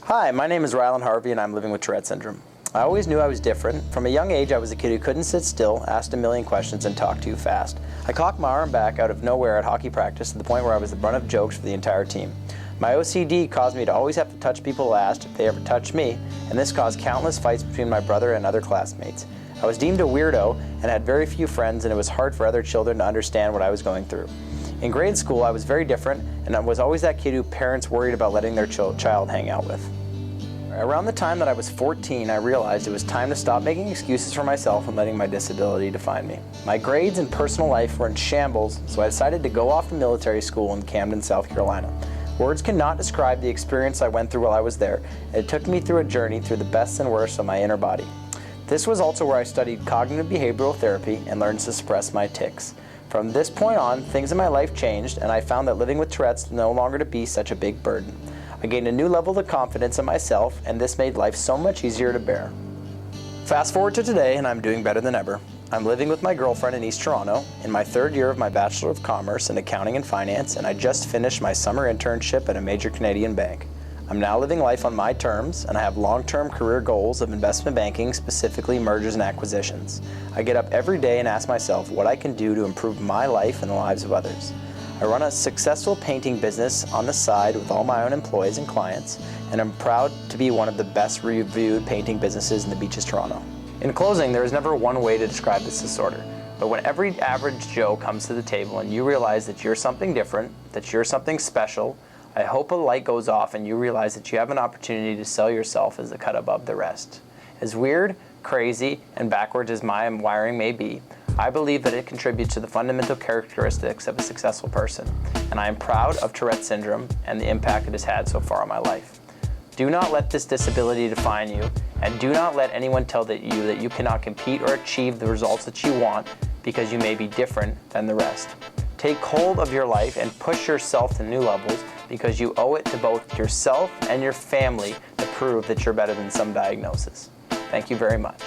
Hi, my name is Rylan Harvey and I'm living with Tourette Syndrome. I always knew I was different. From a young age, I was a kid who couldn't sit still, asked a million questions, and talked too fast. I cocked my arm back out of nowhere at hockey practice to the point where I was the butt of jokes for the entire team. My OCD caused me to always have to touch people last if they ever touched me, and this caused countless fights between my brother and other classmates. I was deemed a weirdo and had very few friends, and it was hard for other children to understand what I was going through. In grade school, I was very different, and I was always that kid who parents worried about letting their child hang out with. Around the time that I was 14, I realized it was time to stop making excuses for myself and letting my disability define me. My grades and personal life were in shambles, so I decided to go off to military school in Camden, South Carolina. Words cannot describe the experience I went through while I was there, and it took me through a journey through the best and worst of my inner body. This was also where I studied cognitive behavioral therapy and learned to suppress my tics. From this point on, things in my life changed, and I found that living with Tourette's no longer to be such a big burden. I gained a new level of confidence in myself, and this made life so much easier to bear. Fast forward to today, and I'm doing better than ever. I'm living with my girlfriend in East Toronto, in my third year of my Bachelor of Commerce in Accounting and Finance, and I just finished my summer internship at a major Canadian bank. I'm now living life on my terms, and I have long-term career goals of investment banking, specifically mergers and acquisitions. I get up every day and ask myself what I can do to improve my life and the lives of others. I run a successful painting business on the side with all my own employees and clients, and I'm proud to be one of the best reviewed painting businesses in the beaches, Toronto. In closing, there is never one way to describe this disorder, but when every average Joe comes to the table and you realize that you're something different, that you're something special, I hope a light goes off and you realize that you have an opportunity to sell yourself as a cut above the rest. As weird, crazy, and backwards as my wiring may be, I believe that it contributes to the fundamental characteristics of a successful person, and I am proud of Tourette Syndrome and the impact it has had so far on my life. Do not let this disability define you, and do not let anyone tell that you cannot compete or achieve the results that you want because you may be different than the rest. Take hold of your life and push yourself to new levels because you owe it to both yourself and your family to prove that you're better than some diagnosis. Thank you very much.